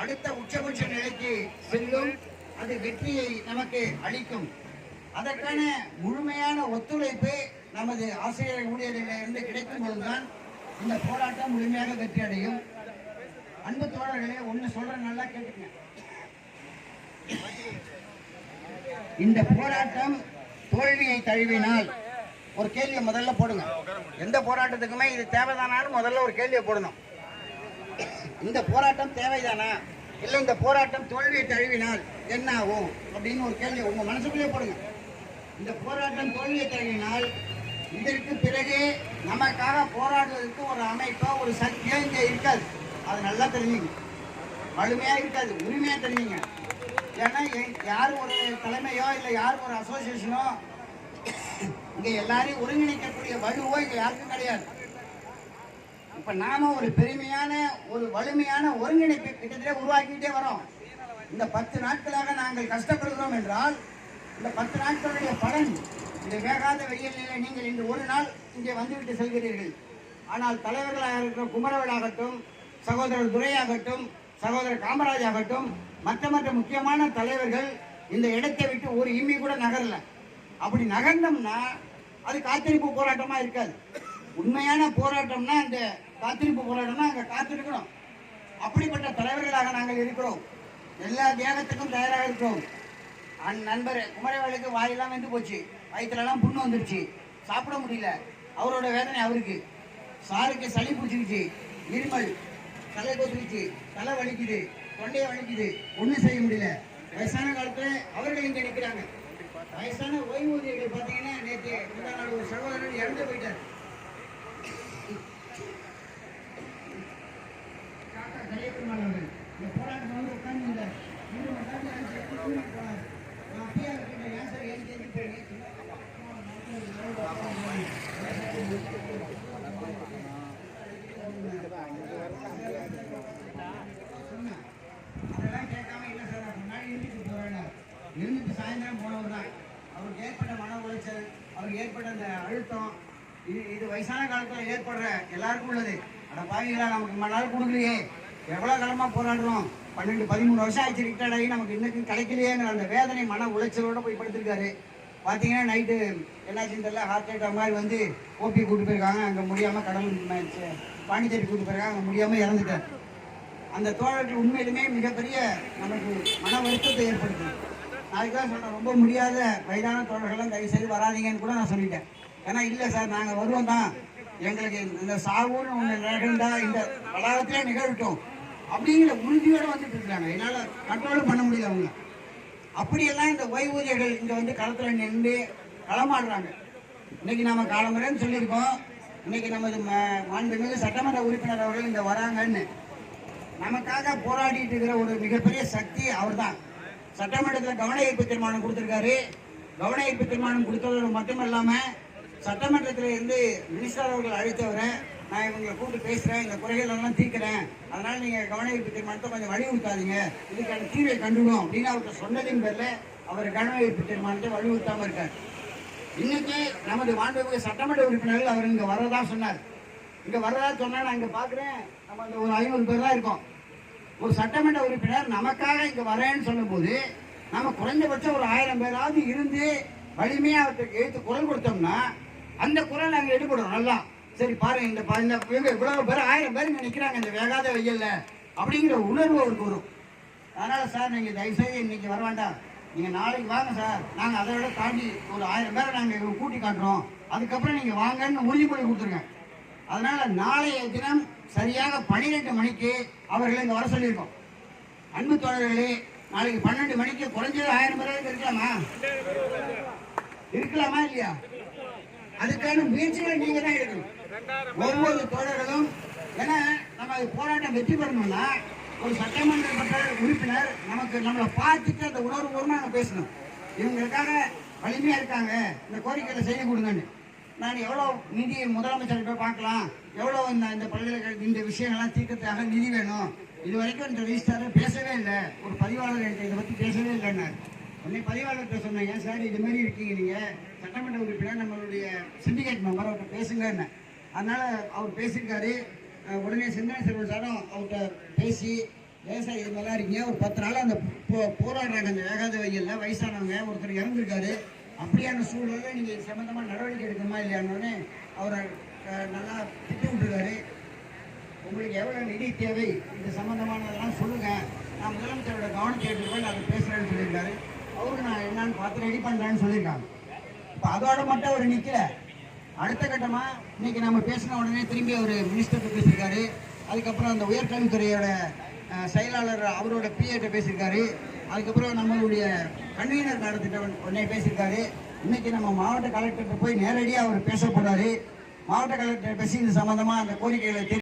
அடுத்த உச்சபட்ச நிலைக்கு செல்லும். அது வெற்றியை நமக்கு அளிக்கும். அதற்கான முழுமையான ஒத்துழைப்பு நமது ஆசிரியர் ஊழியர்களிலிருந்து கிடைக்கும் போதுதான் இந்த போராட்டம் முழுமையாக வெற்றி அடையும். அன்பு தோழர்களே, ஒண்ணு சொல்ற நல்லா கேட்டுங்க. இந்த போராட்டம் தோல்வியை தழுவினால் ஒரு கேள்வியை முதல்ல போடுங்க. எந்த போராட்டத்துக்குமே இது தேவைதானான்னு முதல்ல ஒரு கேள்வியை போடணும். இந்த போராட்டம் தேவைதானா, இல்லை இந்த போராட்டம் தோல்வியை தழுவினால் என்ன ஆகும் அப்படின்னு ஒரு கேள்வி உங்க மனசுக்குள்ளே போடுங்க. இந்த போராட்டம் தோல்வியை தழுவினால் இதற்கு பிறகு நமக்காக போராடுவதற்கு ஒரு அமைப்போ ஒரு சக்தியோ இங்கே இருக்காது. அது நல்லா தெரிஞ்சுங்க. வலிமையா இருக்காது, உரிமையா தெரிஞ்சுங்க. ஏன்னா யார் ஒரு தலைமையோ இல்லை யார் ஒரு அசோசியேஷனோ இங்க எல்லாரையும் ஒருங்கிணைக்கக்கூடிய வலுவோ இங்க யாருக்கும் கிடையாது. இப்ப நாம ஒரு பெருமையான ஒரு வலிமையான ஒருங்கிணைப்பு கிட்டத்தட்ட உருவாக்கிட்டே வரோம். இந்த 10 நாட்களாக நாங்கள் கஷ்டப்படுகிறோம் என்றால் இந்த 10 நாட்களுடைய பலன் இந்த வேகாத வெயிலில் நீங்கள் இன்று ஒரு நாள் இங்கே வந்துவிட்டு செல்கிறீர்கள். ஆனால் தலைவர்களாக இருக்கிற குமரவேல் ஆகட்டும், சகோதரர் துரையாகட்டும், சகோதரர் காமராஜ் ஆகட்டும், மற்ற முக்கியமான தலைவர்கள் இந்த இடத்தை விட்டு ஒரு இம்மி கூட நகரல. அப்படி நகர்ந்தோம்னா அது காத்திருப்பு போராட்டமா இருக்காது. உண்மையான போராட்டம்னா அந்த காத்திருப்பு போராட்டம்னா அங்க காத்திருக்கிறோம். அப்படிப்பட்ட தலைவர்களாக நாங்கள் இருக்கிறோம். எல்லா தியாகத்துக்கும் தயாராக இருக்கிறோம். நண்பர் குமரவேலுக்கு வாயெல்லாம் வந்து போச்சு, வயிற்றுலாம் புண்ணு வந்துருச்சு, சாப்பிட முடியல. அவரோட வேதனை அவருக்கு. சாருக்கு சளி பிடிச்சிருச்சு, இருமல், தலை கொத்துருச்சு, தலை வலிக்குது, தொண்டையை வலிக்குது, ஒன்றும் செய்ய முடியல. வயசான காலத்துல அவர்கள் இங்க நிற்கிறாங்க. வயசான ஓய்வூதியர்கள் பார்த்தீங்கன்னா நேற்று முந்தா நாள் ஒரு சகோதரர் இறந்து போயிட்டார். காக்கா கலையப்பெருமாள் அவர்கள் இந்த போராட்டம் வந்து உட்கார்ந்து இந்த 3 மணி நேரத்தில் போனார். அப்பயே அவர்கிட்ட ஏன் சார் ஏன் கேட்டு போய் அதெல்லாம் கேட்காம இல்லை சார் முன்னாடி இருந்துட்டு போறாங்க. இருந்துட்டு சாயந்தரம் போனவர் தான். அவருக்கு ஏற்பட்ட மன உளைச்சல், அவருக்கு ஏற்பட்ட அந்த அழுத்தம், இது வயசான காலத்தில் ஏற்படுற எல்லாருக்கும் உள்ளது. ஆனால் பாவிகளா நமக்கு மணி கொடுக்கலையே, எவ்வளோ காலமாக போராடுறோம், 12-13 வருஷம் ஆயிடுச்சு ரிட்டையர்ட் ஆகி, நமக்கு இன்னைக்கு கிடைக்கலையேங்கிற அந்த வேதனை மன உளைச்சலோடு போய் படுத்திருக்காரு. பார்த்தீங்கன்னா நைட்டு என்னாச்சுன்னு தெரியல, ஹார்ட் அட்டாக் மாதிரி வந்து ஓபி கூப்பிட்டு போயிருக்காங்க. அங்கே முடியாமல் கடல் பாண்டிச்சேரி கூப்பிட்டு போயிருக்காங்க, அங்கே முடியாமல் இறந்துட்டார். அந்த தோழர்கள் உண்மையிலுமே மிகப்பெரிய நமக்கு மன வருத்தத்தை ஏற்படுத்துது. நாளைக்கு தான் சொன்னேன், ரொம்ப முடியாத வயதான தோழர்கள்லாம் தயவு செய்து வராதிங்கன்னு கூட நான் சொல்லிட்டேன். ஏன்னா இல்லை சார் நாங்கள் வருவோம் தான், எங்களுக்கு இந்த சாவுன்னு ஒன்று நிகழ்ந்தா இந்த வளாகத்திலே நிகழ்விட்டோம் அப்படிங்கிற உறுதியோடு வந்துட்டு இருக்காங்க. என்னால் கண்ட்ரோலும் பண்ண முடியல அவங்க. அப்படியெல்லாம் இந்த ஓய்வூதியர்கள் இங்கே வந்து களத்தில் நின்று களமாடுறாங்க. இன்னைக்கு நம்ம காலமுறைன்னு சொல்லியிருக்கோம். இன்னைக்கு நமது மாண்புமிகு சட்டமன்ற உறுப்பினர் அவர்கள் இங்கே வராங்கன்னு நமக்காக போராடிட்டு இருக்கிற ஒரு மிகப்பெரிய சக்தி அவர் தான். சட்டமன்றத்தில் கவன ஈர்ப்பு தீர்மானம் கொடுத்திருக்காரு. கவன ஈர்ப்பு தீர்மானம் கொடுத்ததோடு மட்டுமல்லாமல் சட்டமன்றத்தில் இருந்து மினிஸ்டர் அவர்கள் அழைத்தவரை நான் இவங்களை கூப்பிட்டு பேசுகிறேன், இந்த குறைகள் எல்லாம் தீர்க்கிறேன், அதனால் நீங்கள் கவன ஈர்ப்பு தீர்மானத்தை கொஞ்சம் வலியுறுத்தாதீங்க, இதுக்கான தீர்வை கண்டுடும் அப்படின்னு அவர்கிட்ட சொன்னதின் பேரில் அவர் கவன ஈர்ப்பு தீர்மானத்தை வலியுறுத்தாமல் இருக்கார். இன்னைக்கு நமது மாண்புமிகு சட்டமன்ற உறுப்பினர்கள் அவர் இங்கே வரதா சொன்னார். இங்கே வரதா சொன்னால் நான் இங்கே பார்க்குறேன், நம்ம அந்த ஒரு 500 பேர் தான் இருக்கோம். ஒரு சட்டமன்ற உறுப்பினர் நமக்காக இங்கே வரேன்னு சொல்லும் போது நம்ம குறைஞ்சபட்சம் ஒரு 1000 பேராவது இருந்து வலிமையாக அவருக்கு எழுத்து குரல் கொடுத்தோம்னா அந்த குரல் நாங்கள் எடுபடும். நல்லா சரி பாருங்க, இந்த இவ்வளவு பேர் 1000 பேர் இங்கே நிற்கிறாங்க இந்த வேகாத வெயில்ல அப்படிங்கிற உணர்வு அவருக்கு வரும். அதனால சார் நீங்கள் தயவுசெய்து இன்னைக்கு வர வேண்டாம், நீங்கள் நாளைக்கு வாங்க சார், நாங்கள் அதை விட தாண்டி ஒரு 1000 பேரை நாங்கள் கூட்டி காட்டுறோம், அதுக்கப்புறம் நீங்கள் வாங்கன்னு உறுதிமொழி கொடுத்துருங்க. அதனால நாளைய தினம் சரியாக 12 மணிக்கு அவர்களை இங்கே வர சொல்லியிருக்கோம். அன்பு தோழர்களே, நாளைக்கு 12 மணிக்கு குறைஞ்சது 1000 பேராக இருக்கலாமா இல்லையா? அதுக்கான முயற்சிகளை நீங்க தான் எடுக்கணும், ஒவ்வொரு தோழர்களும். ஏன்னா நம்ம போராட்டம் வெற்றி பெறணும்னா ஒரு சட்டமன்ற உறுப்பினர் நம்மளை பார்த்துட்டு அந்த உணர்வு நாங்கள் பேசணும். இவங்களுக்காக வலிமையா இருக்காங்க, இந்த கோரிக்கைகளை செய்ய கொடுங்கன்னு. நான் எவ்வளோ நிதி முதலமைச்சர்கிட்ட பார்க்கலாம், எவ்வளோ இந்த பல்கலைக்கழக இந்த விஷயங்கள்லாம் தீர்க்கறதுக்காக நிதி வேணும், இது வரைக்கும் இந்த ரிஜிஸ்டர் பேசவே இல்லை, ஒரு பதிவாளர் இதை பற்றி பேசவே இல்லைன்னாரு. உடனே பதிவாளர்கிட்ட சொன்னேன், ஏன் சார் இது மாதிரி இருக்கீங்க, நீங்கள் சட்டமன்ற உறுப்பினர் நம்மளுடைய சிண்டிகேட் மெம்பர், அவர்கிட்ட பேசுங்கன்னு. அதனால் அவர் பேசியிருக்காரு. உடனே சிந்தனை செல்வன் சாரும் அவர்கிட்ட பேசி விவசாயி இதெல்லாம் இருக்கீங்க. ஒரு 10 நாள் அந்த போராடுறாங்க. அந்த வேகாத வெயில்ல வயசானவங்க ஒருத்தர் இறந்துருக்காரு. அப்படியான சூழலில் நீங்கள் இது சம்மந்தமாக நடவடிக்கை எடுக்கணுமா இல்லையானோடனே அவரை நல்லா திட்டி விட்டுருக்காரு. உங்களுக்கு எவ்வளோ நிதி தேவை, இது சம்மந்தமானதெல்லாம் சொல்லுங்கள், நான் முதலமைச்சரோட கவனத்தை எடுத்துக்கொண்டு அதை பேசுகிறேன்னு சொல்லியிருக்காரு. அவருக்கு நான் என்னன்னு பார்த்து ரெடி பண்ணுறேன்னு சொல்லியிருக்காங்க. இப்போ அதோட மட்டும் அவர் நிற்கல. அடுத்த கட்டமாக இன்னைக்கு நம்ம பேசின உடனே திரும்பி அவர் மினிஸ்டர்கிட்ட பேசியிருக்காரு. அதுக்கப்புறம் அந்த உயர்கல்வித்துறையோட செயலாளர் அவரோட பிஏட்ட பேசியிருக்காரு. அதுக்கப்புறம் நம்மளுடைய கன்வீனர் காலத்திட்ட உடனே பேசியிருக்காரு. இன்னைக்கு நம்ம மாவட்ட கலெக்டர்கிட்ட போய் நேரடியாக அவர் பேச போறாரு. மாவட்ட கலெக்டர் பேசி இது சம்பந்தமாக அந்த கோரிக்கைகளை